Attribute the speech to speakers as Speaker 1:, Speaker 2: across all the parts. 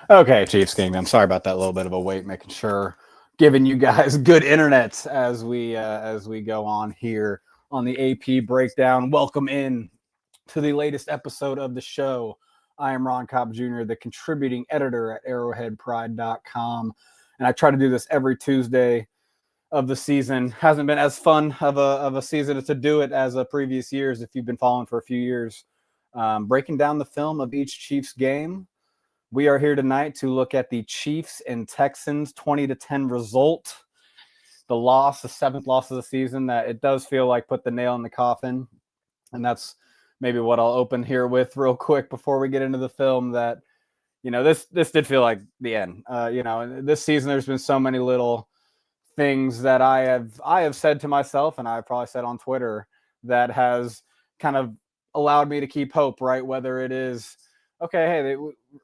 Speaker 1: Okay, Chiefs Kingdom. Sorry about that little bit of a wait, making sure giving you guys good internet as we go on here on the AP breakdown. Welcome in to the latest episode of the show. I am Ron Kopp Jr., the contributing editor at arrowheadpride.com, and I try to do this every Tuesday of the season. Hasn't been as fun of a season to do it as previous years if you've been following for a few years. Breaking down the film of each Chiefs game. We are here tonight to look at the Chiefs and Texans 20-10 result. The loss, the seventh loss of the season, that it does feel like put the nail in the coffin. And that's maybe what I'll open here with real quick before we get into the film, that, this did feel like the end. This season there's been so many little things that I have said to myself, and I've probably said on Twitter, that has kind of allowed me to keep hope, right? Whether it is, okay, hey,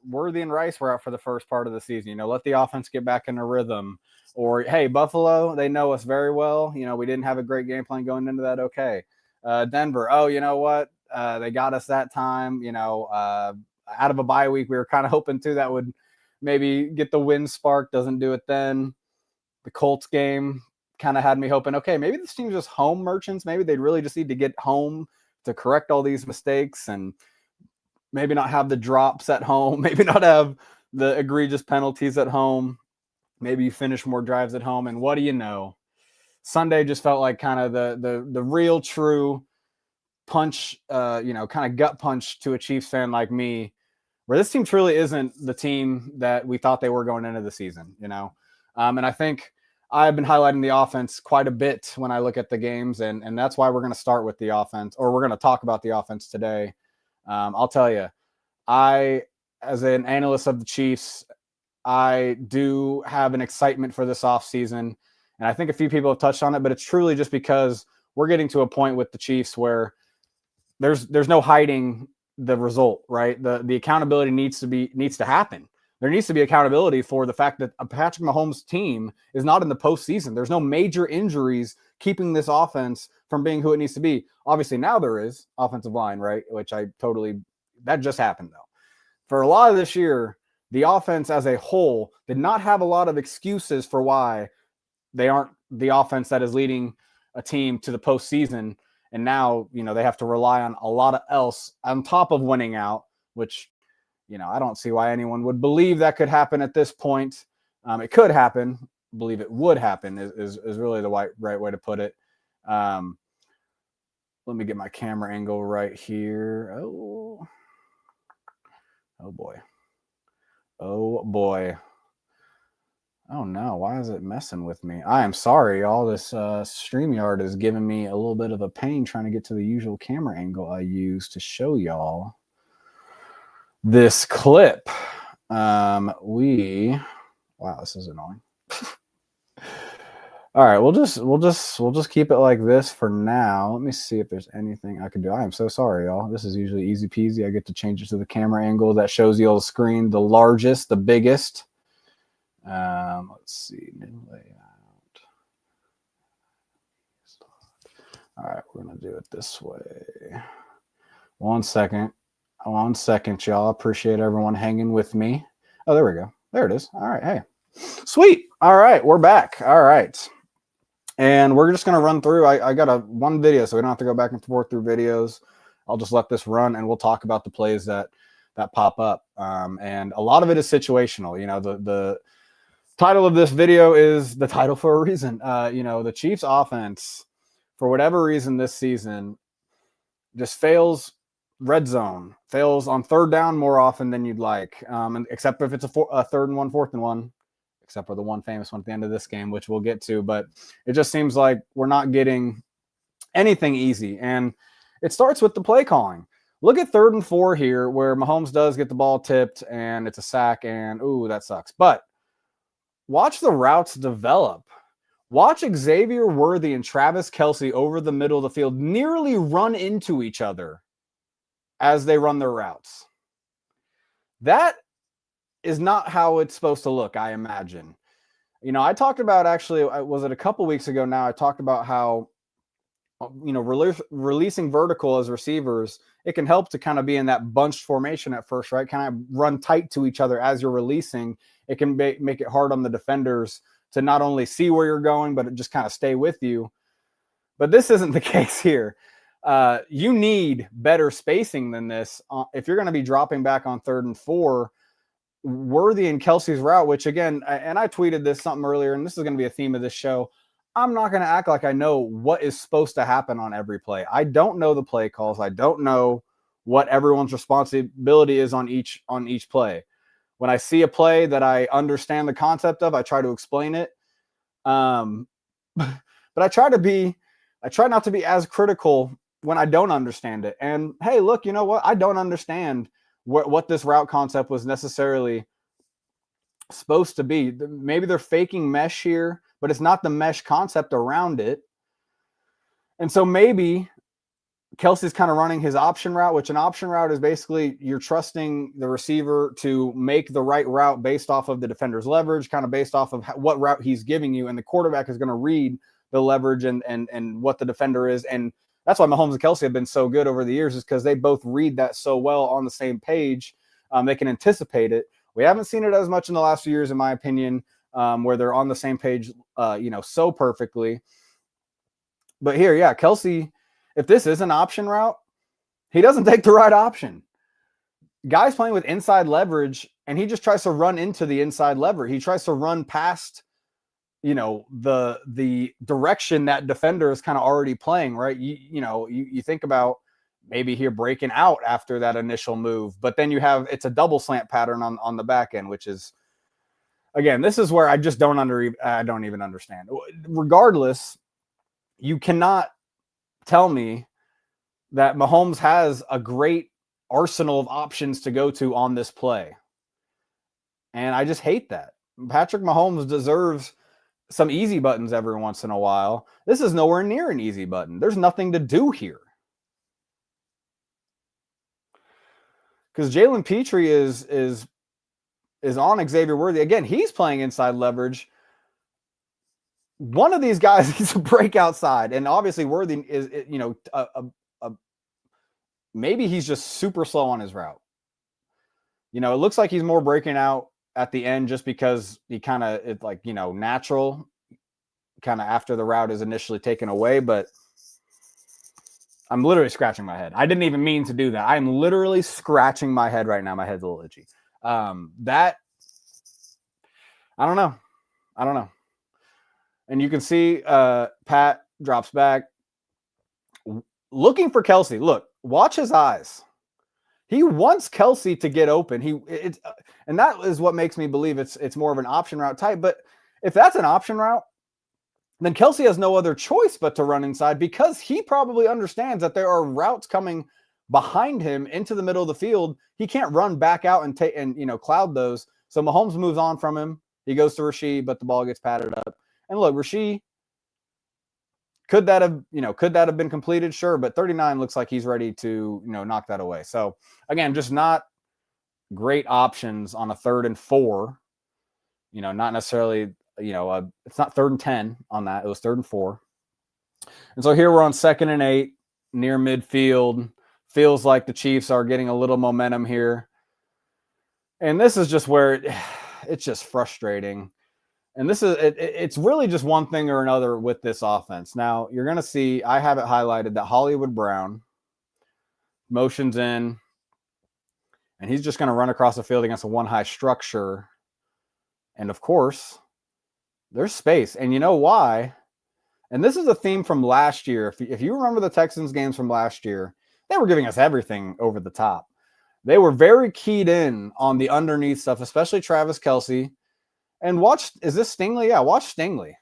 Speaker 1: Worthy and Rice were out for the first part of the season. Let the offense get back in a rhythm. Or, hey, Buffalo, they know us very well. We didn't have a great game plan going into that. Okay. Denver, oh, you know what? They got us that time. Out of a bye week, we were kind of hoping too that would maybe get the win spark. Doesn't do it then. The Colts game kind of had me hoping, okay, maybe this team's just home merchants. Maybe they'd really just need to get home to correct all these mistakes and maybe not have the drops at home, maybe not have the egregious penalties at home. Maybe you finish more drives at home. And what do you know? Sunday just felt like kind of the real true punch, kind of gut punch to a Chiefs fan like me, where this team truly isn't the team that we thought they were going into the season, And I think I've been highlighting the offense quite a bit when I look at the games, and that's why we're going to start with the offense, or we're going to talk about the offense today. I'll tell you, as an analyst of the Chiefs, I do have an excitement for this offseason. And I think a few people have touched on it, but it's truly just because we're getting to a point with the Chiefs where there's no hiding the result, right? The accountability needs to happen. There needs to be accountability for the fact that a Patrick Mahomes team is not in the postseason. There's no major injuries keeping this offense from being who it needs to be. Obviously, now there is offensive line, right? Which that just happened, though. For a lot of this year, the offense as a whole did not have a lot of excuses for why they aren't the offense that is leading a team to the postseason. And now, they have to rely on a lot of else on top of winning out, which, I don't see why anyone would believe that could happen at this point. It could happen. Believe it would happen is really the right way to put it. Let me get my camera angle right here. Oh boy. Oh boy. Oh no, why is it messing with me? I am sorry, all this StreamYard is giving me a little bit of a pain trying to get to the usual camera angle I use to show y'all this clip. Wow, this is annoying. All right, we'll just keep it like this for now. Let me see if there's anything I can do. I am so sorry, y'all. This is usually easy peasy. I get to change it to the camera angle that shows you all the screen, the largest, the biggest. Let's see, new layout. All right, we're gonna do it this way. One second, y'all. Appreciate everyone hanging with me. Oh, there we go. There it is. All right, hey, sweet. All right, we're back. All right, and we're just gonna run through. I got one video, so we don't have to go back and forth through videos. I'll just let this run, and we'll talk about the plays that pop up. And a lot of it is situational. The title of this video is the title for a reason. The Chiefs offense, for whatever reason this season, just fails red zone, fails on third down more often than you'd like, except if it's a third and one, fourth and one, except for the one famous one at the end of this game, which we'll get to. But it just seems like we're not getting anything easy. And it starts with the play calling. Look at 3rd and 4 here, where Mahomes does get the ball tipped and it's a sack, and ooh, that sucks. But watch the routes develop. Watch Xavier Worthy and Travis Kelce over the middle of the field nearly run into each other as they run their routes. That is not how it's supposed to look, I imagine. I talked about, actually, was it a couple weeks ago now, I talked about how releasing vertical as receivers, it can help to kind of be in that bunched formation at first, right? Kind of run tight to each other as you're releasing. It can make it hard on the defenders to not only see where you're going, but just kind of stay with you. But this isn't the case here. You need better spacing than this. If you're going to be dropping back on 3rd and 4, Worthy and Kelsey's route, which again, and I tweeted this something earlier, and this is going to be a theme of this show. I'm not going to act like I know what is supposed to happen on every play. I don't know the play calls. I don't know what everyone's responsibility is on each play. When I see a play that I understand the concept of, I try to explain it. But I try not to be as critical when I don't understand it. And hey, look, you know what? I don't understand what this route concept was necessarily supposed to be. Maybe they're faking mesh here, but it's not the mesh concept around it. And so maybe Kelsey's kind of running his option route, which an option route is basically you're trusting the receiver to make the right route based off of the defender's leverage, kind of based off of what route he's giving you. And the quarterback is going to read the leverage and what the defender is. And that's why Mahomes and Kelsey have been so good over the years, is because they both read that so well on the same page. They can anticipate it. We haven't seen it as much in the last few years, in my opinion, where they're on the same page, so perfectly. But here, yeah, Kelsey, if this is an option route, he doesn't take the right option. Guy's playing with inside leverage, and he just tries to run into the inside lever. He tries to run past, the direction that defender is kind of already playing, right? You think about maybe here breaking out after that initial move, but then it's a double slant pattern on the back end, which is, again, this is where I just don't even understand. Regardless, you cannot tell me that Mahomes has a great arsenal of options to go to on this play. And I just hate that. Patrick Mahomes deserves some easy buttons every once in a while. This is nowhere near an easy button. There's nothing to do here. Because Jalen Petrie is on Xavier Worthy. Again, he's playing inside leverage. One of these guys needs to break outside. And obviously Worthy is, maybe he's just super slow on his route. It looks like he's more breaking out at the end just because he kind of, it's like, natural kind of after the route is initially taken away. But I'm literally scratching my head. I didn't even mean to do that. I'm literally scratching my head right now. My head's a little itchy. That, I don't know. And you can see Pat drops back. Looking for Kelsey. Look, watch his eyes. He wants Kelsey to get open. And that is what makes me believe it's more of an option route type. But if that's an option route, then Kelsey has no other choice but to run inside, because he probably understands that there are routes coming behind him into the middle of the field. He can't run back out and cloud those. So Mahomes moves on from him. He goes to Rasheed, but the ball gets patted up. And look, Rasheed, could that have been completed? Sure, but 39 looks like he's ready to, knock that away. So again, just not great options on a 3rd and 4. Not necessarily, it's not 3rd and 10 on that. It was 3rd and 4. And so here we're on 2nd and 8 near midfield. Feels like the Chiefs are getting a little momentum here. And this is just where it's just frustrating. And this is it's really just one thing or another with this offense. Now, you're going to see, I have it highlighted that Hollywood Brown motions in, and he's just going to run across the field against a one-high structure. And, of course, there's space. And you know why? And this is a theme from last year. If you remember the Texans games from last year, they were giving us everything over the top. They were very keyed in on the underneath stuff, especially Travis Kelce. And is this Stingley? Yeah, watch Stingley.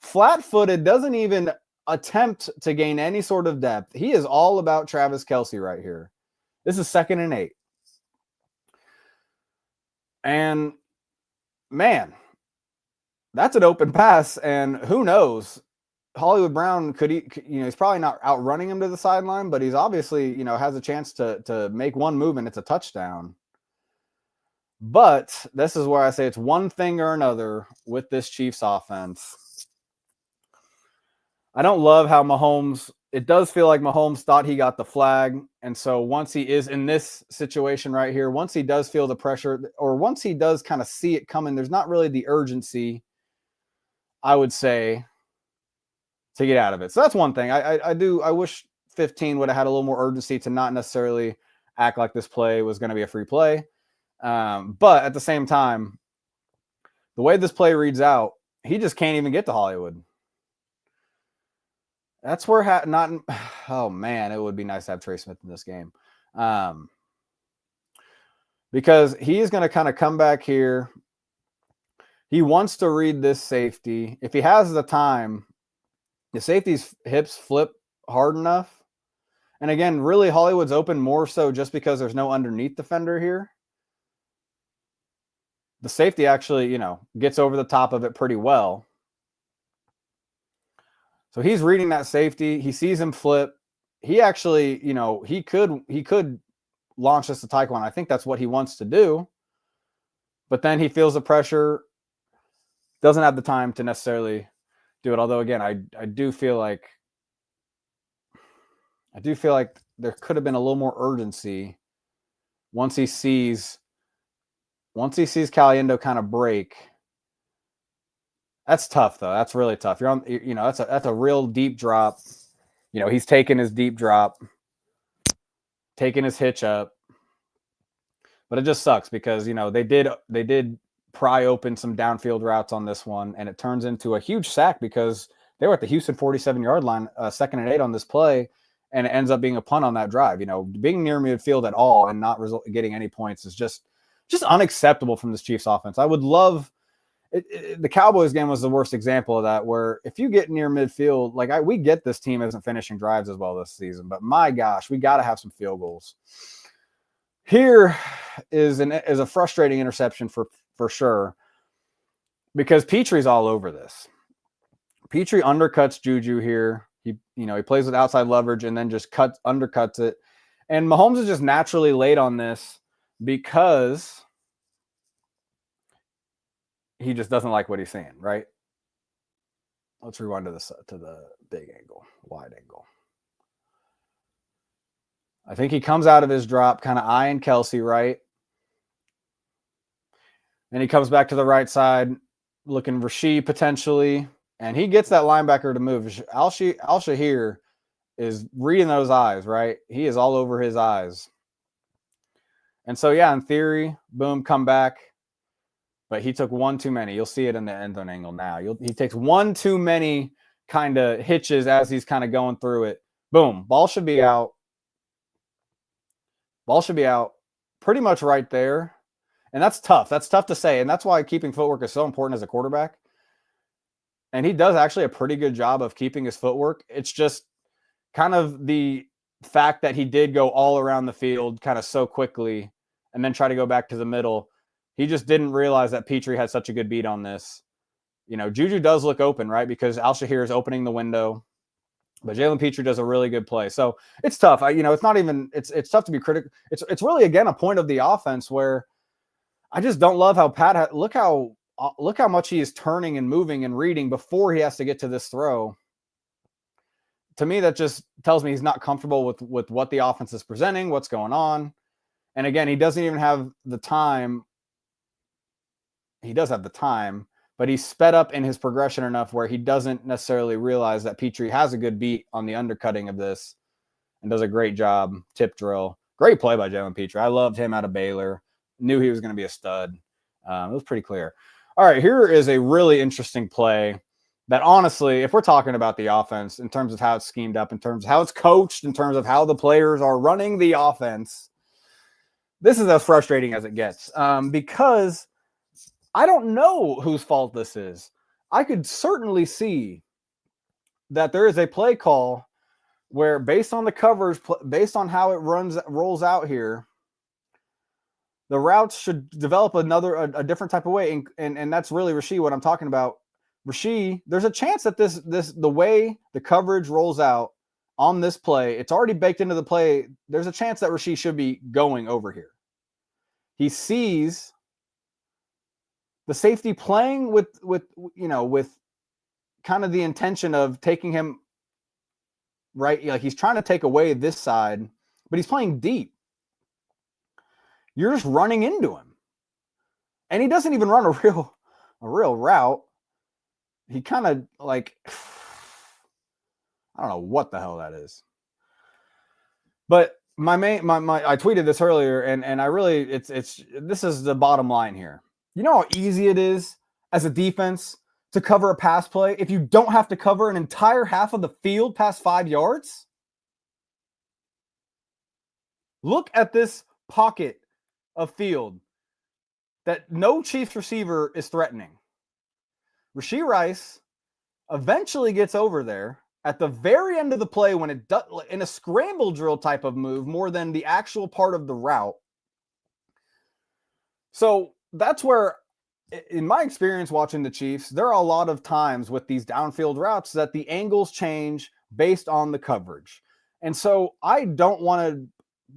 Speaker 1: Flat-footed, doesn't even attempt to gain any sort of depth. He is all about Travis Kelce right here. This is 2nd and 8. And, man, that's an open pass. And who knows? Hollywood Brown he's probably not outrunning him to the sideline, but he's obviously, has a chance to make one move and it's a touchdown. But this is where I say it's one thing or another with this Chiefs offense. I don't love how Mahomes it does feel like Mahomes thought he got the flag. And so once he is in this situation right here, once he does feel the pressure, or once he does kind of see it coming, there's not really the urgency, I would say, to get out of it. So that's one thing. I wish 15 would have had a little more urgency to not necessarily act like this play was going to be a free play. But at the same time, the way this play reads out, he just can't even get to Hollywood. That's where not. Oh man, it would be nice to have Trey Smith in this game, because he is going to kind of come back here. He wants to read this safety. If he has the time, the safety's hips flip hard enough. And again, really, Hollywood's open more so just because there's no underneath defender here. The safety actually, gets over the top of it pretty well. So he's reading that safety. He sees him flip. He actually, he could launch this to Taekwondo. I think that's what he wants to do. But then he feels the pressure, doesn't have the time to necessarily do it. Although, again, I do feel like there could have been a little more urgency once he sees Caliendo kind of break. That's tough, though. That's really tough. You're on, that's a real deep drop. He's taking his deep drop, taking his hitch up. But it just sucks because, they did pry open some downfield routes on this one, and it turns into a huge sack because they were at the Houston 47-yard line, 2nd and 8 on this play, and it ends up being a punt on that drive. Being near midfield at all and not getting any points is just unacceptable from this Chiefs offense. I would love the Cowboys game was the worst example of that, where if you get near midfield, we get this team isn't finishing drives as well this season, but my gosh, we got to have some field goals. Here is a frustrating interception for sure, because Petry's all over this. Petry undercuts Juju here. He plays with outside leverage and then just undercuts it. And Mahomes is just naturally late on this because he just doesn't like what he's seeing, right? Let's rewind to the big angle, wide angle. I think he comes out of his drop, kind of eyeing Kelsey, right? And he comes back to the right side, looking Rasheed potentially, and he gets that linebacker to move. Al-Shahir is reading those eyes, right? He is all over his eyes. And so, yeah, in theory, boom, come back. But he took one too many. You'll see it in the end zone angle now. He takes one too many kind of hitches as he's kind of going through it. Boom, ball should be out. Ball should be out pretty much right there. And that's tough. That's tough to say. And that's why keeping footwork is so important as a quarterback. And he does actually a pretty good job of keeping his footwork. It's just kind of the fact that he did go all around the field kind of so quickly and then try to go back to the middle. He just didn't realize that Petry had such a good beat on this. Juju does look open, right? Because Al-Shahir is opening the window. But Jalen Petry does a really good play. So it's tough. It's not even – it's tough to be critical. It's really, again, a point of the offense where I just don't love how Pat – look how much he is turning and moving and reading before he has to get to this throw. To me, that just tells me he's not comfortable with what the offense is presenting, what's going on. And again, he doesn't even have the time. He does have the time, but he's sped up in his progression enough where he doesn't necessarily realize that Petry has a good beat on the undercutting of this and does a great job. Tip drill. Great play by Jalen Petry. I loved him out of Baylor. Knew he was going to be a stud. It was pretty clear. All right, here is a really interesting play that, honestly, if we're talking about the offense in terms of how it's schemed up, in terms of how it's coached, in terms of how the players are running the offense, this is as frustrating as it gets, because I don't know whose fault this is. I could certainly see that there is a play call where, based on the coverage, based on how it rolls out here, the routes should develop a different type of way. And that's really Rasheed, what I'm talking about. Rasheed, there's a chance that the way the coverage rolls out on this play, it's already baked into the play. There's a chance that Rasheed should be going over here. He sees the safety playing with kind of the intention of taking him right? Like he's trying to take away this side, but he's playing deep. You're just running into him. And he doesn't even run a real route. He kind of like, I don't know what the hell that is. But I tweeted this earlier, and I really, this is the bottom line here. You know how easy it is as a defense to cover a pass play if you don't have to cover an entire half of the field past 5 yards? Look at this pocket of field that no Chiefs receiver is threatening. Rashee Rice eventually gets over there at the very end of the play when it does, in a scramble drill type of move more than the actual part of the route. So that's where, in my experience watching the Chiefs, there are a lot of times with these downfield routes that the angles change based on the coverage. And so I don't want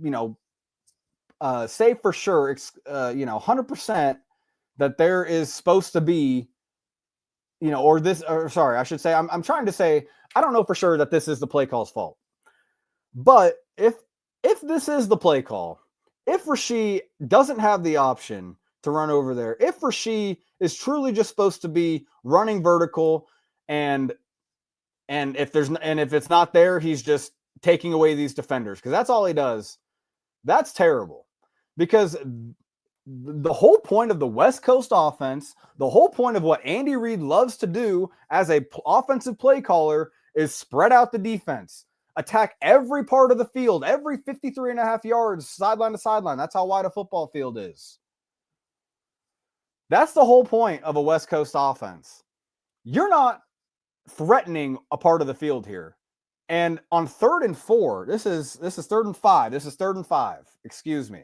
Speaker 1: to, say for sure, 100% that there is supposed to be, I should say, I'm trying to say, I don't know for sure that this is the play call's fault. But if this is the play call, if Rashee doesn't have the option to run over there, if Rashee is truly just supposed to be running vertical, and if it's not there, he's just taking away these defenders because that's all he does. That's terrible, because the whole point of the West Coast offense, the whole point of what Andy Reid loves to do as a offensive play caller is spread out the defense, attack every part of the field, every 53 and a half yards, sideline to sideline. That's how wide a football field is. That's the whole point of a West Coast offense. You're not threatening a part of the field here. And on 3rd and 4, this is 3rd and 5. This is 3rd and 5. Excuse me.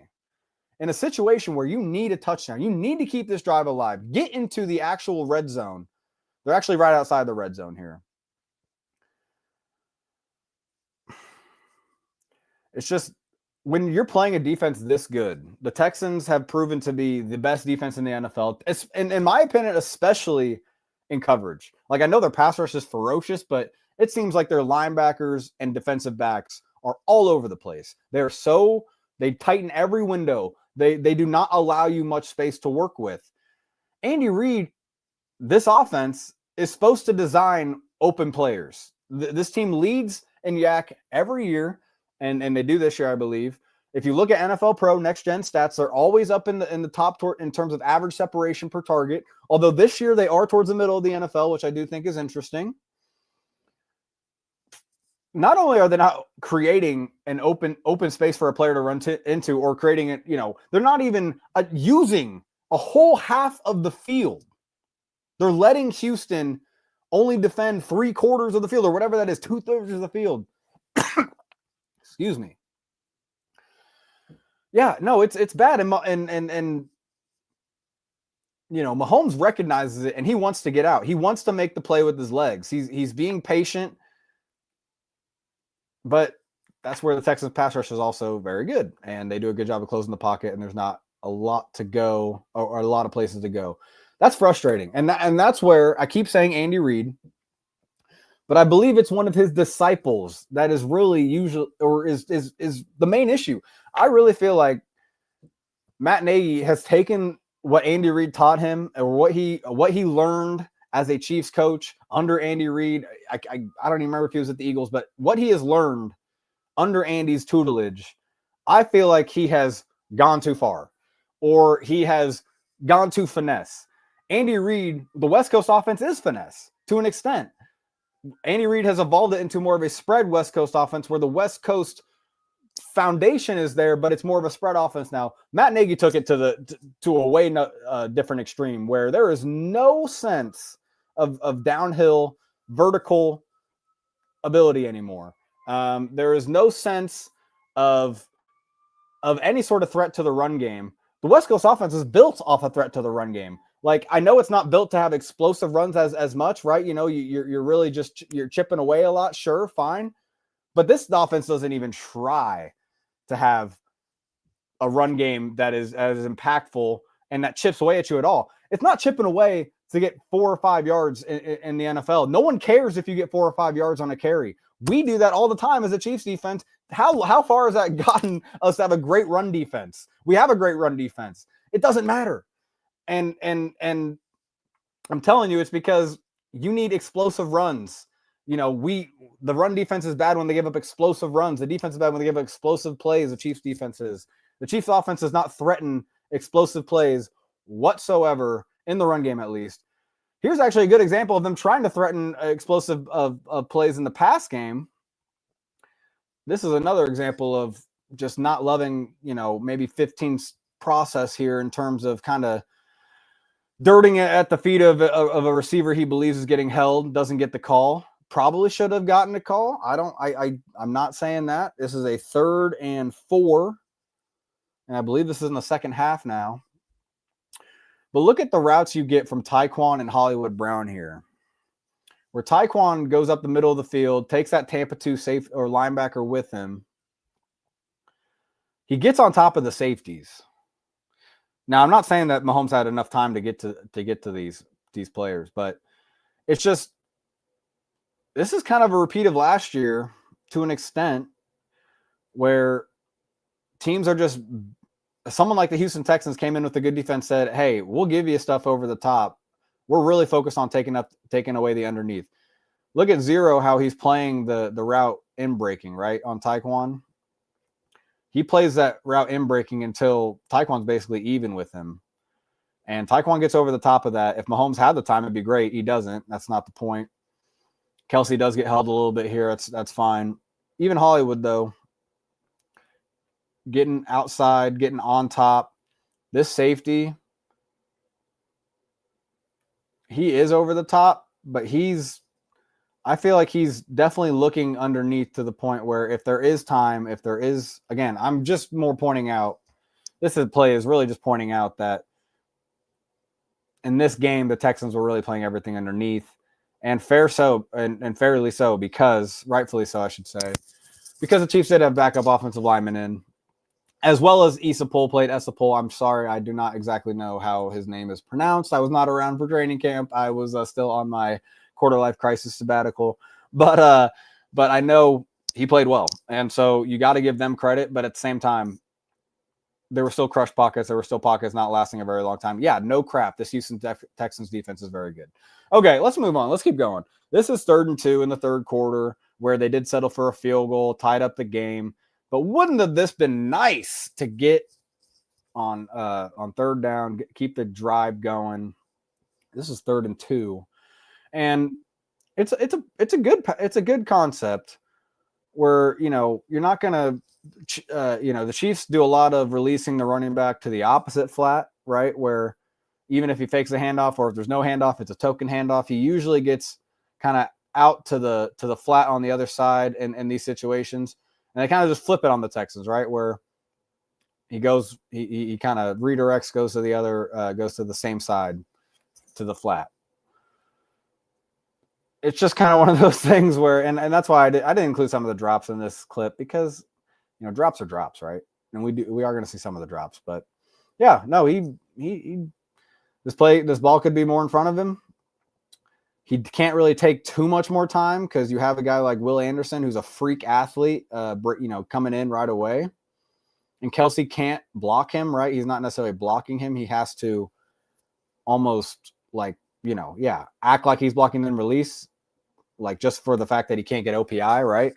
Speaker 1: In a situation where you need a touchdown, you need to keep this drive alive. Get into the actual red zone. They're actually right outside the red zone here. It's just, when you're playing a defense this good, the Texans have proven to be the best defense in the NFL. In my opinion, especially in coverage. Like, I know their pass rush is ferocious, but it seems like their linebackers and defensive backs are all over the place. They tighten every window. They do not allow you much space to work with. Andy Reid, this offense is supposed to design open players. This team leads in YAC every year, and they do this year, I believe. If you look at NFL Pro Next Gen stats, they're always up in the top in terms of average separation per target. Although this year they are towards the middle of the NFL, which I do think is interesting. Not only are they not creating an open space for a player to run into, or creating it, they're not even using a whole half of the field. They're letting Houston only defend 3/4 of the field, or whatever that is, 2/3 of the field. Excuse me. Yeah, no, it's bad, and Mahomes recognizes it, and he wants to get out. He wants to make the play with his legs. He's being patient. But that's where the Texans pass rush is also very good, and they do a good job of closing the pocket, and there's not a lot to go, or a lot of places to go. That's frustrating, and that's where I keep saying Andy Reid, but I believe it's one of his disciples that is really is the main issue. I really feel like Matt Nagy has taken what Andy Reid taught him, or what he learned as a Chiefs coach under Andy Reid. I don't even remember if he was at the Eagles, but what he has learned under Andy's tutelage, I feel like he has gone too far, or he has gone too finesse. Andy Reid, the West Coast offense is finesse to an extent. Andy Reid has evolved it into more of a spread West Coast offense, where the West Coast foundation is there, but it's more of a spread offense now. Matt Nagy took it to a way different extreme, where there is no sense of downhill vertical ability anymore. There is no sense of any sort of threat to the run game. The West Coast offense is built off a threat to the run game. Like, I know it's not built to have explosive runs as much, right? You're really just you're chipping away a lot. Sure, fine. But this offense doesn't even try to have a run game that is as impactful and that chips away at you at all. It's not chipping away to get 4 or 5 yards in the NFL. No one cares if you get 4 or 5 yards on a carry. We do that all the time as a Chiefs defense. How far has that gotten us to have a great run defense? We have a great run defense. It doesn't matter. And I'm telling you, it's because you need explosive runs. You know, the run defense is bad when they give up explosive runs. The defense is bad when they give up explosive plays. The Chiefs defense is. The Chiefs offense does not threaten explosive plays whatsoever in the run game, at least. Here's actually a good example of them trying to threaten explosive of plays in the pass game. This is another example of just not loving, maybe 15 process here in terms of kind of dirting it at the feet of a receiver he believes is getting held, doesn't get the call. Probably should have gotten a call. I'm not saying that. This is a 3rd and 4. And I believe this is in the second half now. But look at the routes you get from Tyquan and Hollywood Brown here. Where Tyquan goes up the middle of the field, takes that Tampa 2 safe or linebacker with him. He gets on top of the safeties. Now, I'm not saying that Mahomes had enough time to get to these players, but it's just this is kind of a repeat of last year to an extent where teams are just someone like the Houston Texans came in with a good defense, said, hey, we'll give you stuff over the top. We're really focused on taking away the underneath. Look at Zero, how he's playing the route in breaking, right, on Tyquan. He plays that route in breaking until Tyquan's basically even with him. And Tyquan gets over the top of that. If Mahomes had the time, it'd be great. He doesn't. That's not the point. Kelsey does get held a little bit here. That's fine. Even Hollywood, though, getting outside, getting on top. This safety, he is over the top, but I feel like he's definitely looking underneath to the point where if there is time, again, I'm just more pointing out, this play is really just pointing out that in this game, the Texans were really playing everything underneath, and fairly so, because, rightfully so, I should say, because the Chiefs did have backup offensive linemen in, as well as Isapol played Esapol. I'm sorry, I do not exactly know how his name is pronounced. I was not around for training camp. I was still on my quarter-life crisis sabbatical. But I know he played well. And so you got to give them credit. But at the same time, there were still crushed pockets. There were still pockets not lasting a very long time. Yeah, no crap. This Houston Texans defense is very good. Okay, let's move on. Let's keep going. This is 3rd and 2 in the third quarter where they did settle for a field goal, tied up the game. But wouldn't have this been nice to get on 3rd down, keep the drive going? This is 3rd and 2, and it's a good concept where you're not gonna the Chiefs do a lot of releasing the running back to the opposite flat, right? Where even if he fakes a handoff or if there's no handoff, it's a token handoff. He usually gets kind of out to the flat on the other side in these situations. And they kind of just flip it on the Texans, right? Where he goes, he kind of redirects, goes to the same side, to the flat. It's just kind of one of those things where, and that's why I didn't include some of the drops in this clip because, drops are drops, right? And we are going to see some of the drops, but yeah, no, this ball could be more in front of him. He can't really take too much more time because you have a guy like Will Anderson who's a freak athlete, coming in right away. And Kelsey can't block him, right? He's not necessarily blocking him. He has to almost act like he's blocking then release, like just for the fact that he can't get OPI, right?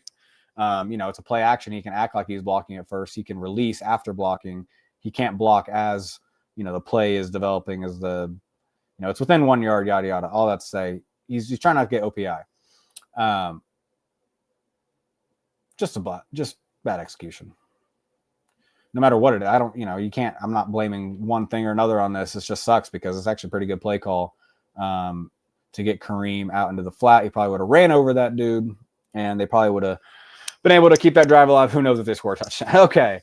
Speaker 1: It's a play action. He can act like he's blocking at first. He can release after blocking. He can't block as, the play is developing as it's within 1 yard, yada, yada. All that to say, he's trying not to get OPI. Just bad execution. No matter what it is, I'm not blaming one thing or another on this. It just sucks because it's actually a pretty good play call to get Kareem out into the flat. He probably would have ran over that dude, and they probably would have been able to keep that drive alive. Who knows if they score a touchdown? Okay.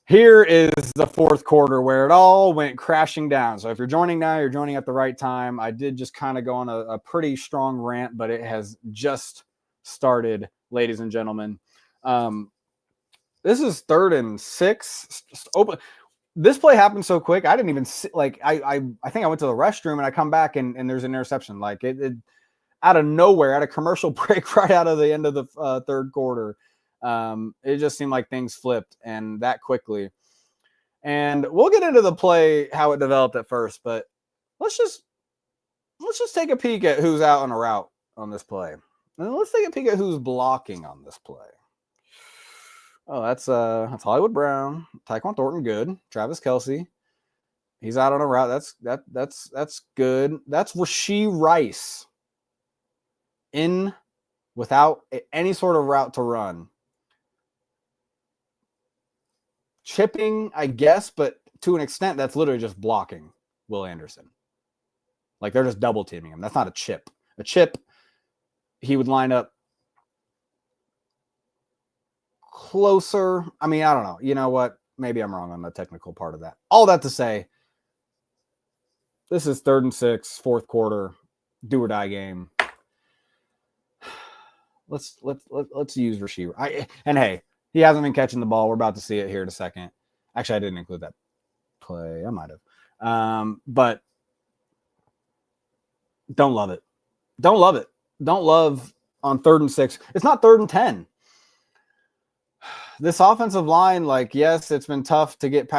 Speaker 1: Here is the fourth quarter where it all went crashing down. So if you're joining now, you're joining at the right time. I did just kind of go on a pretty strong rant, but it has just started, ladies and gentlemen. This is 3rd and 6. Open. this play happened so quick. I didn't even see, like, I think I went to the restroom and I come back and there's an interception. Like it out of nowhere, at a commercial break right out of the end of the third quarter. It just seemed like things flipped and that quickly. And we'll get into the play, how it developed at first, but let's just take a peek at who's out on a route on this play. And let's take a peek at who's blocking on this play. Oh, that's Hollywood Brown, Tyquan Thornton, good. Travis Kelce, he's out on a route. That's good. That's Rashee Rice in without any sort of route to run. Chipping, I guess, but to an extent, that's literally just blocking Will Anderson. Like they're just double teaming him. That's not a chip. A chip, he would line up closer. I mean, I don't know. You know what? Maybe I'm wrong on the technical part of that. All that to say, this is 3rd and 6, fourth quarter, do or die game. Let's use Rashee. And hey, he hasn't been catching the ball. We're about to see it here in a second. Actually, I didn't include that play. I might have. But don't love it. Don't love it. Don't love on 3rd and 6. It's not 3rd and 10. This offensive line, like, yes, it's been tough to get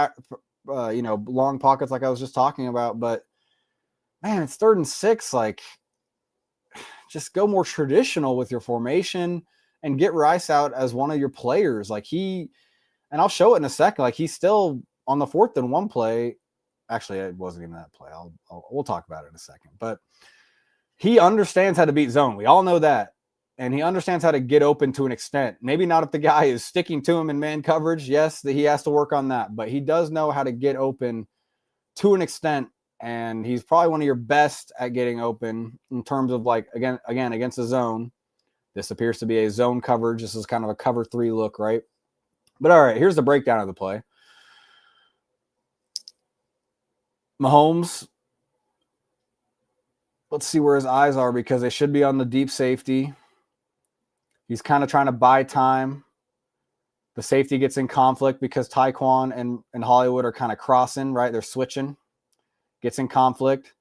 Speaker 1: long pockets like I was just talking about, but man, it's 3rd and 6. Like, just go more traditional with your formation and get Rice out as one of your players. Like and I'll show it in a second. Like he's still on the 4th and 1 play. Actually, it wasn't even that play. We'll talk about it in a second, but he understands how to beat zone. We all know that. And he understands how to get open to an extent. Maybe not if the guy is sticking to him in man coverage. Yes, he has to work on that, but he does know how to get open to an extent. And he's probably one of your best at getting open in terms of, like, again, against the zone. This appears to be a zone coverage. This is kind of a cover 3 look, right? But all right, here's the breakdown of the play. Mahomes, let's see where his eyes are because they should be on the deep safety. He's kind of trying to buy time. The safety gets in conflict because Tyquan and Hollywood are kind of crossing, right? They're switching. Gets in conflict.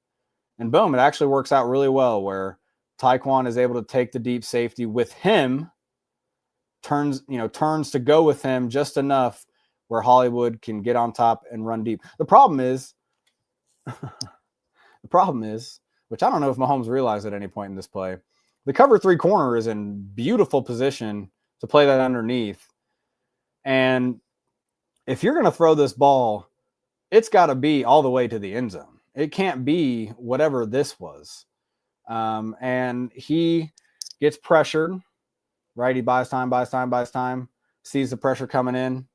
Speaker 1: And boom, it actually works out really well where Tyquan is able to take the deep safety with him, turns to go with him just enough where Hollywood can get on top and run deep. The problem is, which I don't know if Mahomes realized at any point in this play, the cover 3 corner is in beautiful position to play that underneath. And if you're going to throw this ball, it's got to be all the way to the end zone. It can't be whatever this was. And he gets pressured, right? He buys time, sees the pressure coming in.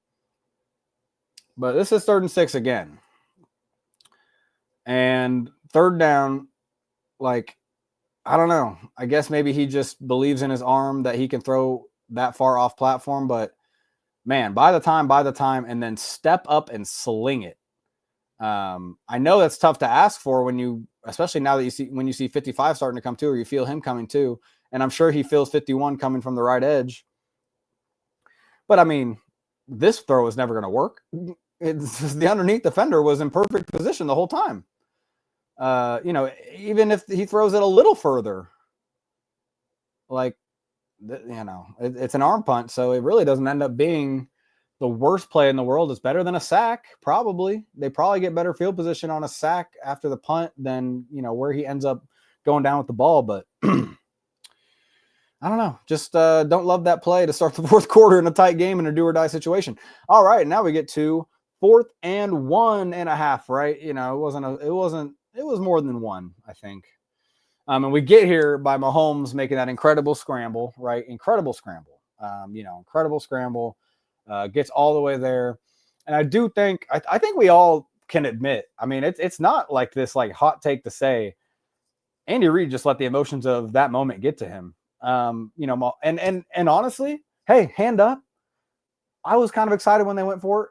Speaker 1: But this is 3rd and 6 again. And 3rd down, like, I don't know. I guess maybe he just believes in his arm that he can throw that far off platform. But, man, by the time, and then step up and sling it. I know that's tough to ask for especially now that when you see 55 starting to come too, or you feel him coming too. And I'm sure he feels 51 coming from the right edge. But I mean, this throw is never going to work. The underneath defender was in perfect position the whole time. Even if he throws it a little further, like, it's an arm punt. So it really doesn't end up being the worst play in the world. It's better than a sack. Probably. They probably get better field position on a sack after the punt than, where he ends up going down with the ball. But I don't know. Just don't love that play to start the 4th quarter in a tight game in a do or die situation. All right. Now we get to 4th and 1.5, right? It was more than 1, I think. And we get here by Mahomes making that incredible scramble, right? Incredible scramble. Incredible scramble. Gets all the way there. And I do think, I think we all can admit, I mean, it's not like this like hot take to say Andy Reid just let the emotions of that moment get to him. And honestly, hey, hand up. I was kind of excited when they went for it.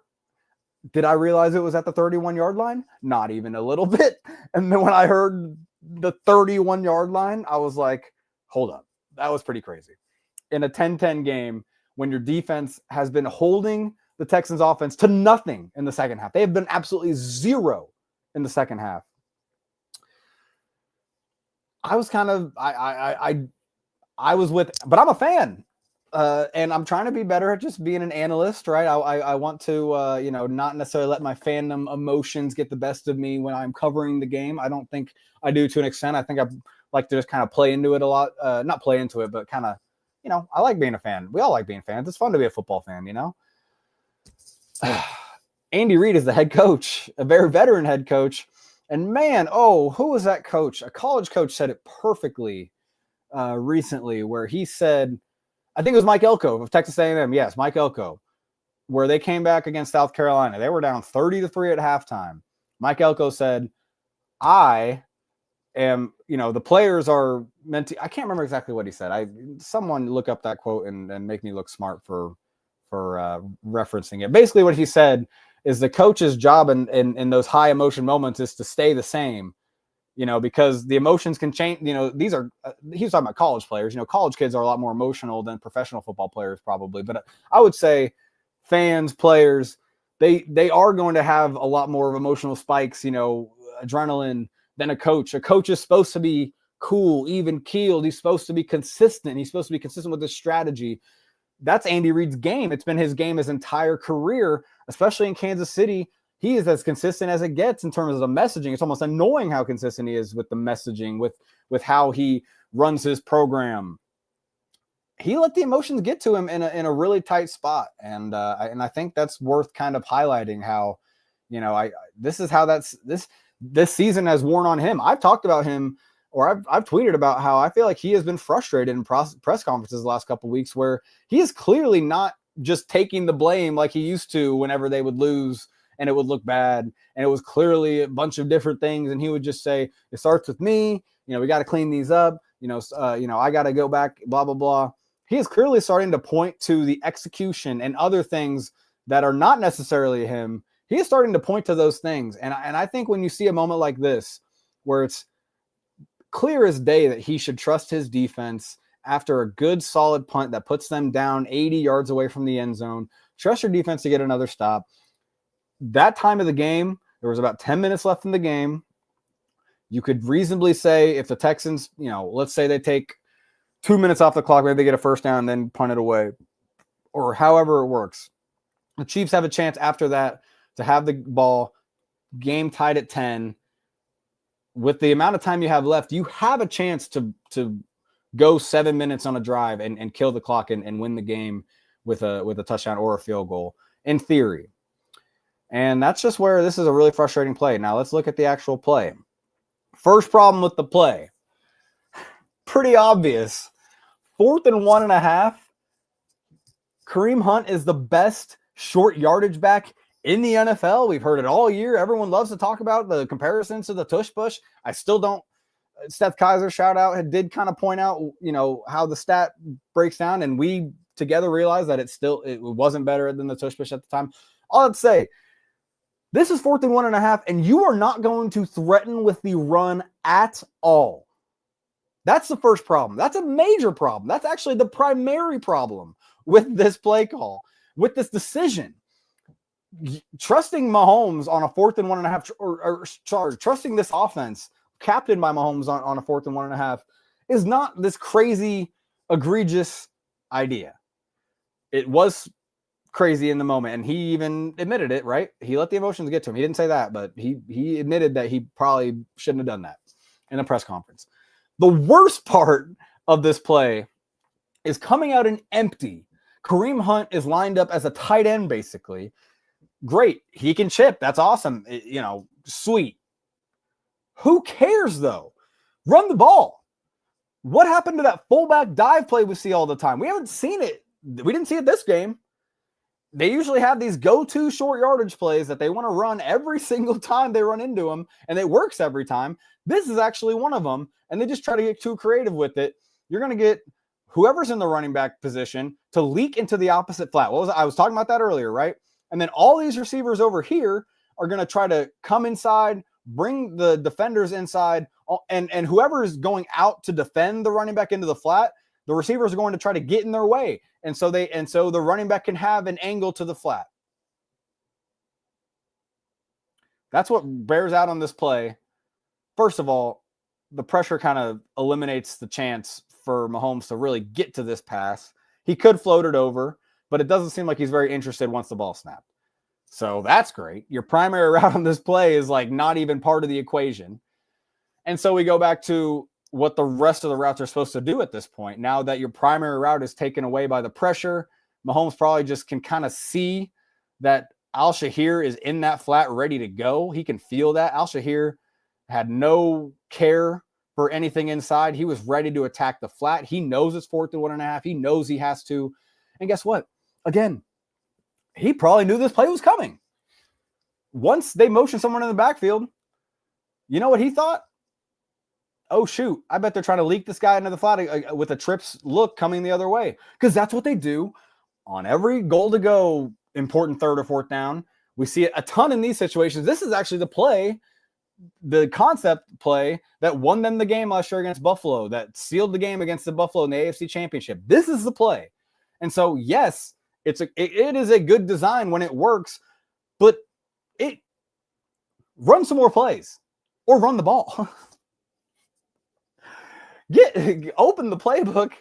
Speaker 1: Did I realize it was at the 31-yard line? Not even a little bit. And then when I heard the 31-yard line, I was like, hold up. That was pretty crazy. In a 10-10 game, when your defense has been holding the Texans offense to nothing in the second half. They have been absolutely zero in the second half. I was kind of, I was with, but I'm a fan. And I'm trying to be better at just being an analyst, right? I want to, not necessarily let my fandom emotions get the best of me when I'm covering the game. I don't think I do to an extent. I think I like to just kind of play into it a lot. Not play into it, but kind of, I like being a fan. We all like being fans. It's fun to be a football fan, Andy Reid is the head coach, a very veteran head coach. And man, who was that coach? A college coach said it perfectly recently, where he said, I think it was Mike Elko of Texas A&M. Yes, Mike Elko, where they came back against South Carolina. They were down 30-3 at halftime. Mike Elko said, I am, the players are meant to, I can't remember exactly what he said. Someone look up that quote and make me look smart for referencing it. Basically what he said is the coach's job in those high emotion moments is to stay the same. Because the emotions can change. These are, he was talking about college players. College kids are a lot more emotional than professional football players probably. But I would say fans, players, they are going to have a lot more of emotional spikes, adrenaline than a coach. A coach is supposed to be cool, even keeled. He's supposed to be consistent. He's supposed to be consistent with his strategy. That's Andy Reid's game. It's been his game his entire career, especially in Kansas City. He is as consistent as it gets in terms of the messaging. It's almost annoying how consistent he is with the messaging, with how he runs his program. He let the emotions get to him in a really tight spot, and I think that's worth kind of highlighting. How, this is how this season has worn on him. I've talked about him, or I've tweeted about how I feel like he has been frustrated in press conferences the last couple of weeks, where he is clearly not just taking the blame like he used to whenever they would lose and it would look bad. And it was clearly a bunch of different things. And he would just say, it starts with me, we got to clean these up. I got to go back, blah, blah, blah. He is clearly starting to point to the execution and other things that are not necessarily him. He is starting to point to those things. And I think when you see a moment like this, where it's clear as day that he should trust his defense after a good solid punt that puts them down 80 yards away from the end zone, trust your defense to get another stop. That time of the game, there was about 10 minutes left in the game. You could reasonably say if the Texans, let's say they take 2 minutes off the clock, maybe they get a first down and then punt it away, or however it works. The Chiefs have a chance after that to have the ball, game tied at 10. With the amount of time you have left, you have a chance to go 7 minutes on a drive and kill the clock and win the game with a touchdown or a field goal, in theory. And that's just where this is a really frustrating play. Now let's look at the actual play. First problem with the play. Pretty obvious. 4th and 1.5. Kareem Hunt is the best short yardage back in the NFL. We've heard it all year. Everyone loves to talk about the comparisons to the tush push. I still don't. Steph Kaiser, shout out, did kind of point out, how the stat breaks down. And we together realized that it wasn't better than the tush push at the time. All I'd say, this is 4th and 1.5, and you are not going to threaten with the run at all. That's the first problem. That's a major problem. That's actually the primary problem with this play call, with this decision. Trusting Mahomes on a 4th and 1.5, or trusting this offense, captained by Mahomes on a 4th and 1.5, is not this crazy, egregious idea. It was crazy in the moment, and he even admitted it, right? He let the emotions get to him. He didn't say that, but he admitted that he probably shouldn't have done that in a press conference. The worst part of this play is coming out in empty. Kareem Hunt is lined up as a tight end, basically. Great. He can chip. That's awesome. Sweet. Who cares, though? Run the ball. What happened to that fullback dive play we see all the time? We haven't seen it. We didn't see it this game. They usually have these go-to short yardage plays that they want to run every single time they run into them, and it works every time. This is actually one of them, and they just try to get too creative with it. You're going to get whoever's in the running back position to leak into the opposite flat. I was talking about that earlier, right? And then all these receivers over here are going to try to come inside, bring the defenders inside, and whoever is going out to defend the running back into the flat, the receivers are going to try to get in their way. And so the running back can have an angle to the flat. That's what bears out on this play. First of all, the pressure kind of eliminates the chance for Mahomes to really get to this pass. He could float it over, but it doesn't seem like he's very interested once the ball snapped. So that's great. Your primary route on this play is like not even part of the equation. And so we go back to what the rest of the routes are supposed to do at this point. Now that your primary route is taken away by the pressure, Mahomes probably just can kind of see that Al-Shahir is in that flat ready to go. He can feel that. Al-Shahir had no care for anything inside. He was ready to attack the flat. He knows it's 4th and 1.5. He knows he has to. And guess what? Again, he probably knew this play was coming. Once they motioned someone in the backfield, you know what he thought? Oh, shoot, I bet they're trying to leak this guy into the flat with a trips look coming the other way. Because that's what they do on every goal to go important 3rd or 4th down. We see it a ton in these situations. This is actually the play, the concept play that won them the game last year against Buffalo, that sealed the game against the Buffalo in the AFC Championship. This is the play. And so, yes, it is a good design when it works, but run some more plays or run the ball. Open the playbook,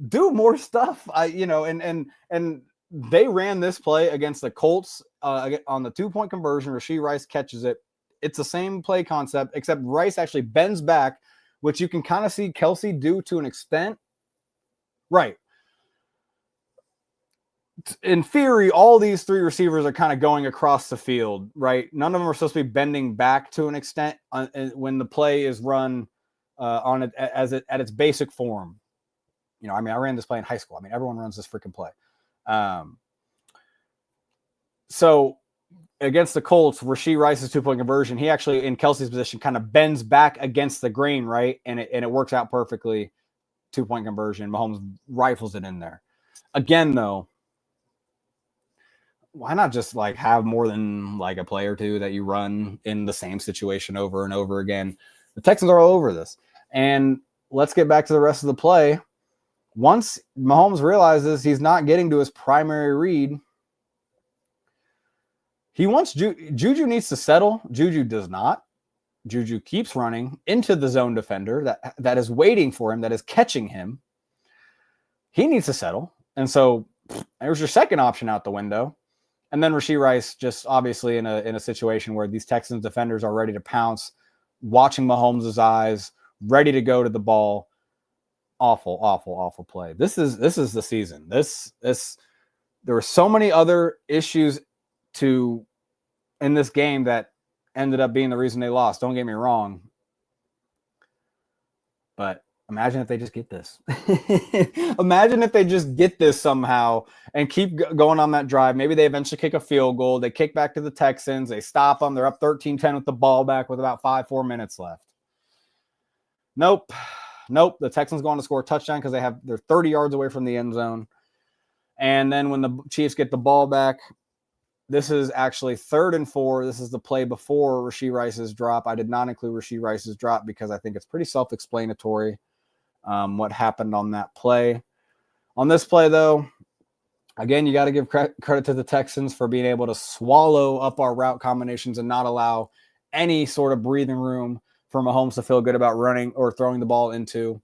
Speaker 1: do more stuff. And they ran this play against the Colts on the 2-point conversion. Rashee Rice catches it. It's the same play concept, except Rice actually bends back, which you can kind of see Kelsey do to an extent. Right. In theory, all these 3 receivers are kind of going across the field, right? None of them are supposed to be bending back to an extent when the play is run on it at its basic form. I ran this play in high school. Everyone runs this freaking play. So against the Colts, Rashee Rice's 2-point conversion, he actually, in Kelsey's position, kind of bends back against the grain, right? And it works out perfectly. 2-point conversion. Mahomes rifles it in there. Again, though, why not just have more than a play or two that you run in the same situation over and over again? The Texans are all over this. And let's get back to the rest of the play. Once Mahomes realizes he's not getting to his primary read, he wants Juju needs to settle. Juju does not. Juju keeps running into the zone defender that is waiting for him, that is catching him. He needs to settle. And so there's your second option out the window. And then Rashee Rice, just obviously in a situation where these Texans defenders are ready to pounce, watching Mahomes' eyes, ready to go to the ball. Awful, awful, awful play. This is the season. There were so many other issues in this game that ended up being the reason they lost. Don't get me wrong. But imagine if they just get this. Imagine if they just get this somehow and keep going on that drive. Maybe they eventually kick a field goal. They kick back to the Texans. They stop them. They're up 13-10 with the ball back with about 4 minutes left. Nope. The Texans go on to score a touchdown because they're 30 yards away from the end zone. And then when the Chiefs get the ball back, this is actually 3rd and 4. This is the play before Rashee Rice's drop. I did not include Rashee Rice's drop because I think it's pretty self-explanatory what happened on that play. On this play, though, again, you got to give credit to the Texans for being able to swallow up our route combinations and not allow any sort of breathing room for Mahomes to feel good about running or throwing the ball into.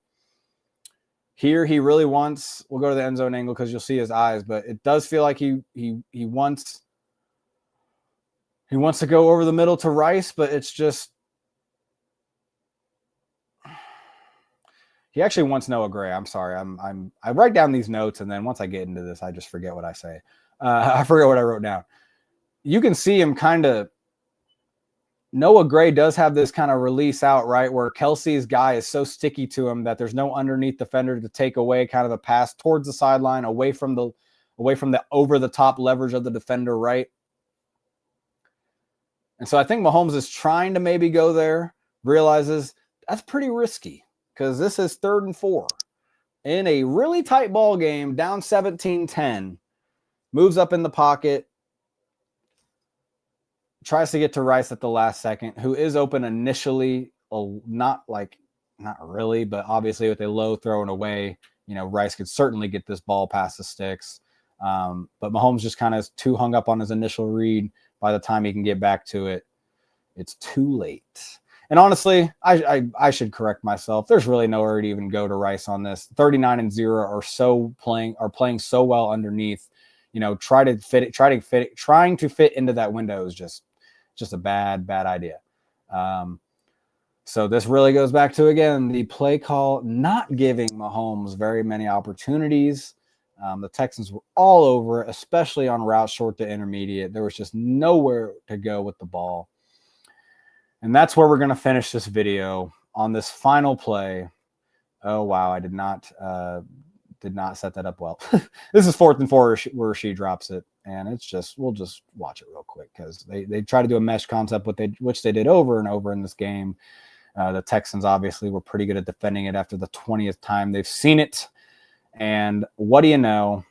Speaker 1: Here, he really wants, we'll go to the end zone angle because you'll see his eyes, but it does feel like he wants to go over the middle to Rice, but it's just, he actually wants Noah Gray. I'm sorry. I write down these notes, and then once I get into this, I just forget what I say. I forget what I wrote down. You can see him Noah Gray does have this kind of release out, right, where Kelsey's guy is so sticky to him that there's no underneath defender to take away kind of the pass towards the sideline, away from the over the top leverage of the defender, right? And so I think Mahomes is trying to maybe go there, realizes that's pretty risky because this is 3rd and 4 in a really tight ball game, down 17-10, moves up in the pocket, tries to get to Rice at the last second, who is open initially, not really, but obviously with a low throw and away, Rice could certainly get this ball past the sticks. But Mahomes just kind of too hung up on his initial read by the time he can get back to it. It's too late. And honestly, I should correct myself. There's really nowhere to even go to Rice on this. 39-0 are playing so well underneath. Trying to fit into that window is just a bad idea. So this really goes back to, again, the play call not giving Mahomes very many opportunities. The Texans were all over it, especially on routes short to intermediate. There was just nowhere to go with the ball. And that's where we're going to finish this video on this final play. Oh, wow. I did not set that up well. This is 4th and 4 where she drops it. And we'll just watch it real quick because they try to do a mesh concept, which they did over and over in this game. The Texans obviously were pretty good at defending it after the 20th time they've seen it. And what do you know?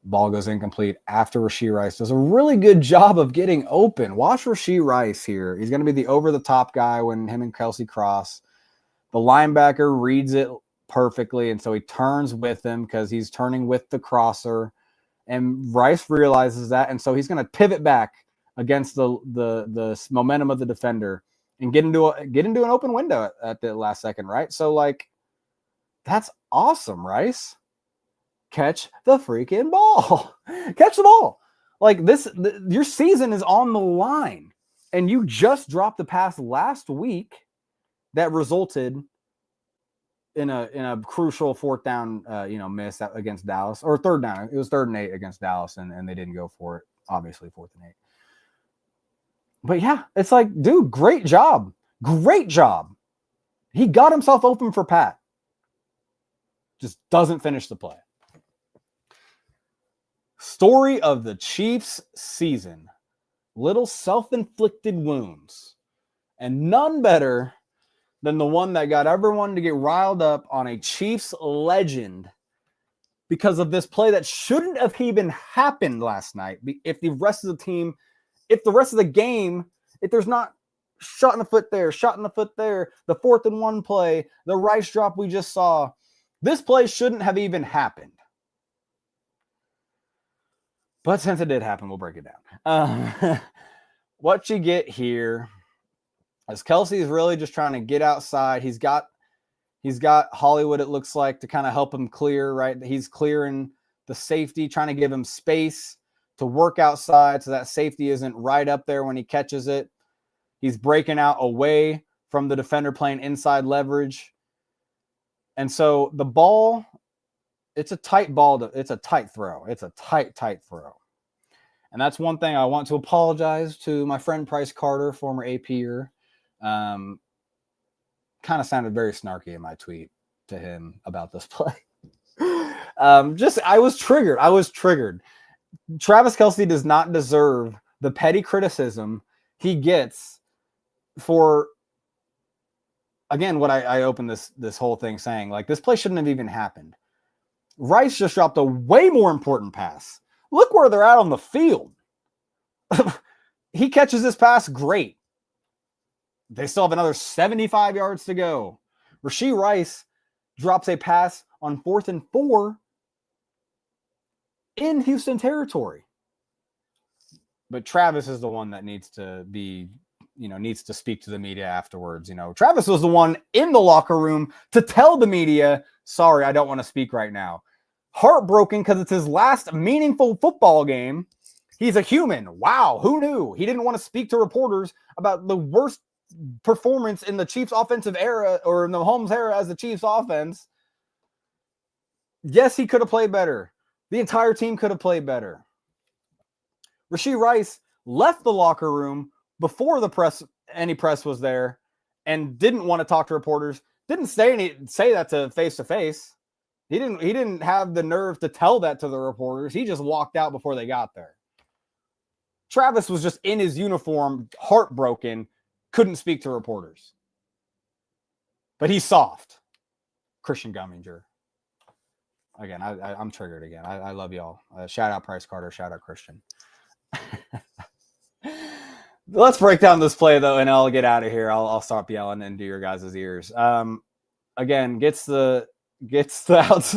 Speaker 1: Ball goes incomplete after Rashee Rice does a really good job of getting open. Watch Rashee Rice here. He's going to be the over-the-top guy when him and Kelsey cross. The linebacker reads it perfectly, and so he turns with him because he's turning with the crosser. And Rice realizes that, and so he's going to pivot back against the momentum of the defender and get into an open window at the last second, right? So, that's awesome, Rice. Catch the freaking ball. Catch the ball. Your season is on the line. And you just dropped the pass last week that resulted in a crucial 4th down miss against Dallas. Or 3rd down. It was 3rd and 8 against Dallas, and they didn't go for it. Obviously, 4th and 8. But yeah, it's dude, great job. Great job. He got himself open for Pat. Just doesn't finish the play. Story of the Chiefs season. Little self-inflicted wounds. And none better than the one that got everyone to get riled up on a Chiefs legend because of this play that shouldn't have even happened last night. If the rest of the game, if there's not shot in the foot there, the 4th and 1 play, the Rice drop we just saw, this play shouldn't have even happened. But since it did happen, we'll break it down. What you get here is Kelsey's really just trying to get outside. He's got Hollywood, it looks like, to kind of help him clear, right? He's clearing the safety, trying to give him space to work outside so that safety isn't right up there when he catches it. He's breaking out away from the defender playing inside leverage. And so the ball, it's a tight ball. It's a tight throw. It's a tight throw. And that's one thing I want to apologize to my friend Price Carter, former APer. Kind of sounded very snarky in my tweet to him about this play. I was triggered. Travis Kelce does not deserve the petty criticism he gets for, again, what I opened this whole thing saying, this play shouldn't have even happened. Rice just dropped a way more important pass. Look where they're at on the field. He catches this pass, great. They still have another 75 yards to go. Rashee Rice drops a pass on 4th and 4 in Houston territory. But Travis is the one that needs to speak to the media afterwards. Travis was the one in the locker room to tell the media, sorry, I don't want to speak right now. Heartbroken because it's his last meaningful football game. He's a human. Wow, who knew? He didn't want to speak to reporters about the worst performance in the Chiefs offensive era, or in the Mahomes era as the Chiefs offense. Yes, he could have played better. The entire team could have played better. Rashee Rice left the locker room before any press was there and didn't want to talk to reporters. Didn't say that to face. He didn't have the nerve to tell that to the reporters. He just walked out before they got there. Travis was just in his uniform, heartbroken, couldn't speak to reporters. But he's soft. Christian Gumminger. Again, I'm triggered again. I love y'all. Shout out Price Carter. Shout out Christian. Let's break down this play, though, and I'll get out of here. I'll stop yelling into your guys' ears. Again, gets the outs.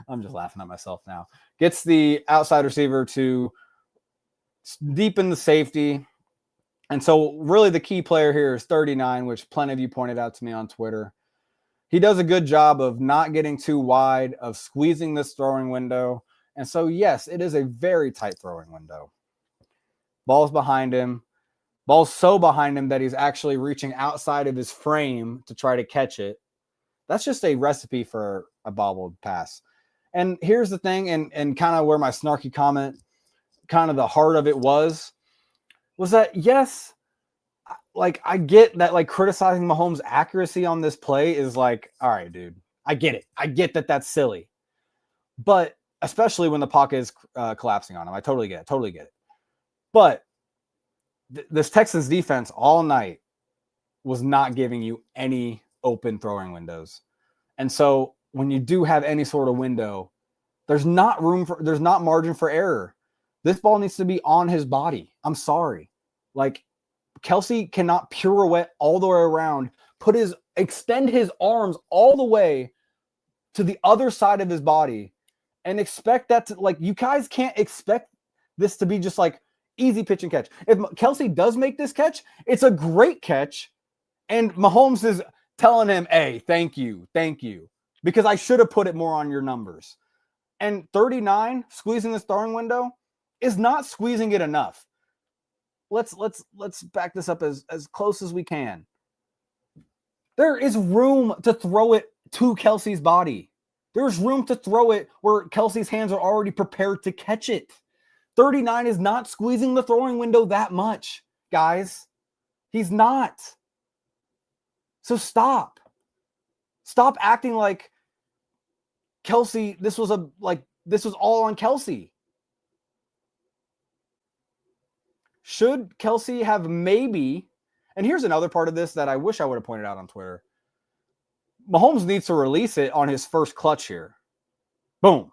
Speaker 1: I'm just laughing at myself now. Gets the outside receiver to deepen the safety. And so really the key player here is 39, which plenty of you pointed out to me on Twitter. He does a good job of not getting too wide, of squeezing this throwing window. And so, yes, it is a very tight throwing window. Ball's behind him. Ball's so behind him that he's actually reaching outside of his frame to try to catch it. That's just a recipe for a bobbled pass. And here's the thing, and kind of where my snarky comment, kind of the heart of it was that, yes, like I get that, like criticizing Mahomes' accuracy on this play is like, all right, dude, I get it. I get that that's silly. But especially when the pocket is collapsing on him. I totally get it. But this Texans defense all night was not giving you any open throwing windows. And so when you do have any sort of window, there's not margin for error. This ball needs to be on his body. I'm sorry. Like, Kelce cannot pirouette all the way around, extend his arms all the way to the other side of his body and expect that to, like, you guys can't expect this to be just like easy pitch and catch. If Kelce does make this catch, it's a great catch. And Mahomes is telling him, hey, thank you, because I should have put it more on your numbers. And 39 squeezing this throwing window is not squeezing it enough. Let's back this up as close as we can. There is room to throw it to Kelce's body. There's room to throw it where Kelce's hands are already prepared to catch it. 39 is not squeezing the throwing window that much, guys. He's not. So stop. Stop acting like Kelce, this was all on Kelce. Should Kelce have maybe, and here's another part of this that I wish I would have pointed out on Twitter. Mahomes needs to release it on his first clutch here. Boom.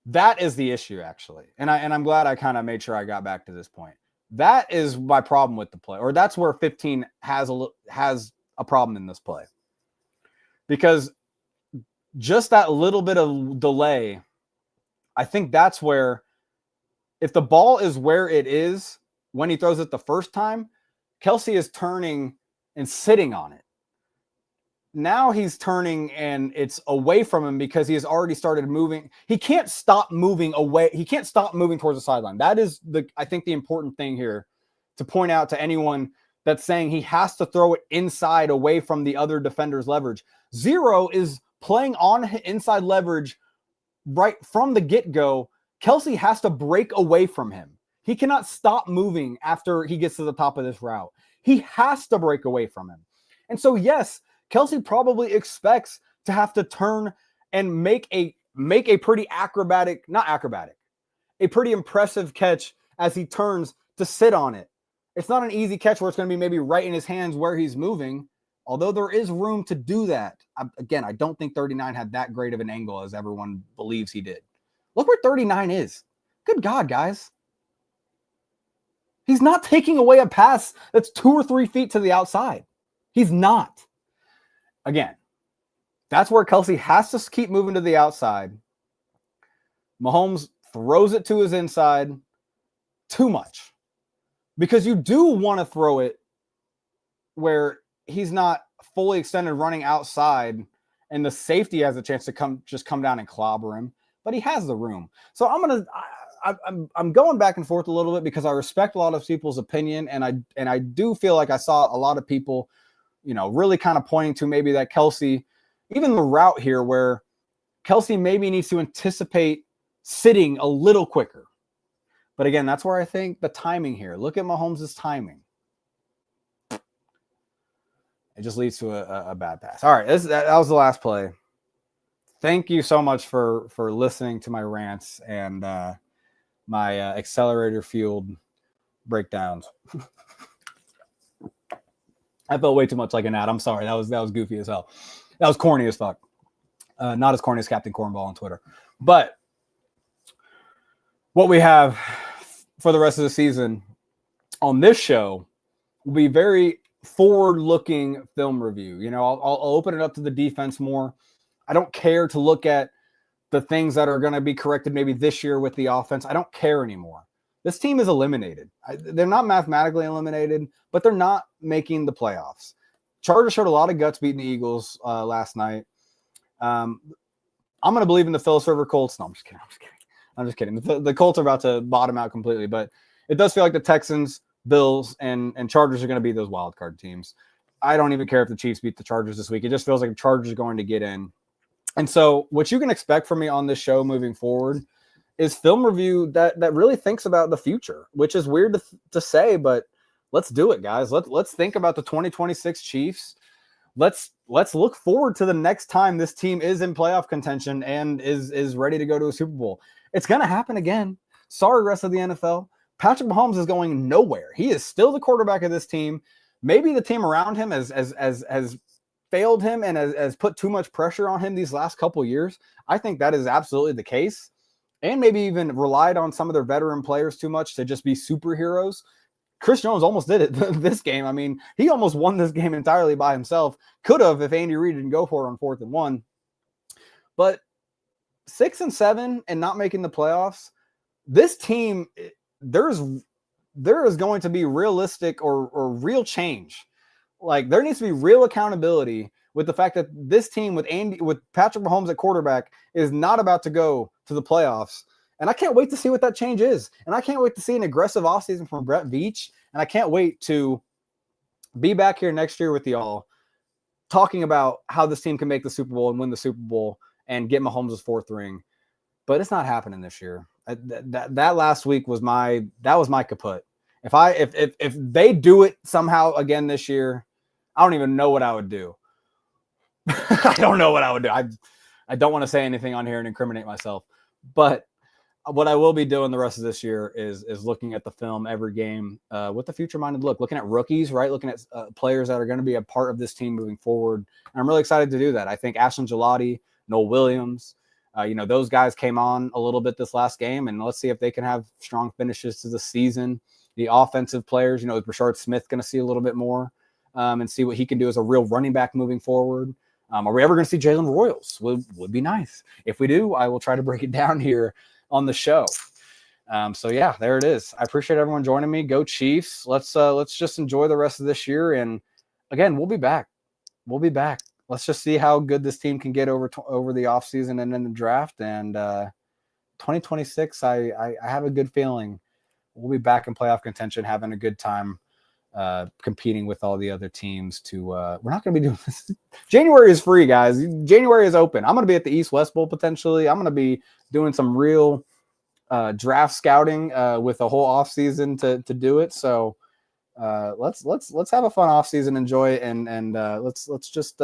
Speaker 1: That is the issue, actually. And I'm glad I kind of made sure I got back to this point. That is my problem with the play, or that's where 15 has a problem in this play. Because just that little bit of delay, I think that's where, if the ball is where it is when he throws it the first time, Kelce is turning and sitting on it. Now he's turning and it's away from him because he has already started moving. He can't stop moving away. He can't stop moving towards the sideline. That is I think the important thing here to point out to anyone that's saying he has to throw it inside away from the other defender's leverage. Zero is playing on inside leverage right from the get-go. Kelce has to break away from him. He cannot stop moving after he gets to the top of this route. He has to break away from him. And so, yes, Kelce probably expects to have to turn and make a pretty a pretty impressive catch as he turns to sit on it. It's not an easy catch where it's going to be maybe right in his hands where he's moving, although there is room to do that. Again, I don't think 39 had that great of an angle as everyone believes he did. Look where 39 is. Good God, guys. He's not taking away a pass that's 2 or 3 feet to the outside. He's not. Again, that's where Kelce has to keep moving to the outside. Mahomes throws it to his inside too much, because you do want to throw it where he's not fully extended running outside and the safety has a chance to come down and clobber him, but he has the room. So I'm going back and forth a little bit because I respect a lot of people's opinion, and I do feel like I saw a lot of people, really kind of pointing to maybe that Kelce, even the route here where Kelce maybe needs to anticipate sitting a little quicker. But again, that's where I think the timing here. Look at Mahomes' timing. It just leads to a bad pass. All right, that was the last play. Thank you so much for listening to my rants and my accelerator-fueled breakdowns. I felt way too much like an ad. I'm sorry. That was goofy as hell. That was corny as fuck. Not as corny as Captain Cornball on Twitter. But what we have for the rest of the season on this show will be very forward-looking film review. I'll open it up to the defense more. I don't care to look at the things that are going to be corrected maybe this year with the offense. I don't care anymore. this team is eliminated. They're not mathematically eliminated, but they're not making the playoffs. Chargers showed a lot of guts beating the Eagles last night. I'm going to believe in the Phillips River Colts. No, I'm just kidding. The Colts are about to bottom out completely, but it does feel like the Texans, Bills, and Chargers are going to be those wild card teams. I don't even care if the Chiefs beat the Chargers this week. It just feels like the Chargers are going to get in. And so what you can expect from me on this show moving forward is film review that really thinks about the future, which is weird to say, but let's do it, guys. Let's think about the 2026 Chiefs. Let's look forward to the next time this team is in playoff contention and is ready to go to a Super Bowl. It's going to happen again. Sorry, rest of the NFL. Patrick Mahomes is going nowhere. He is still the quarterback of this team. Maybe the team around him has failed him and has put too much pressure on him these last couple of years. I think that is absolutely the case. And maybe even relied on some of their veteran players too much to just be superheroes. Chris Jones almost did it this game. I mean, he almost won this game entirely by himself. Could have if Andy Reid didn't go for it on 4th and 1. But 6-7 and not making the playoffs, this team, there is going to be realistic or real change. Like, there needs to be real accountability with the fact that this team with Patrick Mahomes at quarterback is not about to go to the playoffs. And I can't wait to see what that change is. And I can't wait to see an aggressive offseason from Brett Veach. And I can't wait to be back here next year with y'all talking about how this team can make the Super Bowl and win the Super Bowl and get Mahomes' 4th ring. But it's not happening this year. That last week was my kaput. If they do it somehow again this year, I don't even know what I would do. I don't know what I would do. I don't want to say anything on here and incriminate myself. But what I will be doing the rest of this year is looking at the film every game with a future-minded look, looking at rookies, right? Looking at players that are going to be a part of this team moving forward. And I'm really excited to do that. I think Ashton Gelati, Noel Williams, those guys came on a little bit this last game, and let's see if they can have strong finishes to the season. The offensive players, is Rashard Smith going to see a little bit more and see what he can do as a real running back moving forward. Are we ever going to see Jalen Royals? Would be nice. If we do, I will try to break it down here on the show. So yeah, there it is. I appreciate everyone joining me. Go Chiefs. Let's just enjoy the rest of this year. And again, we'll be back. Let's just see how good this team can get over the offseason and in the draft. And 2026, I have a good feeling we'll be back in playoff contention, having a good time competing with all the other teams. We're not going to be doing this. January is free, guys. January is open. I'm going to be at the East-West Bowl potentially. I'm going to be doing some real draft scouting with a whole offseason to do it. So let's have a fun offseason, enjoy it, and let's just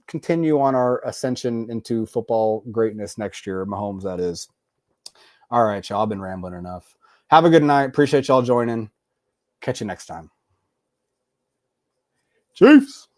Speaker 1: continue on our ascension into football greatness next year. Mahomes, that is. All right, y'all. I've been rambling enough. Have a good night. Appreciate y'all joining. Catch you next time. Chiefs.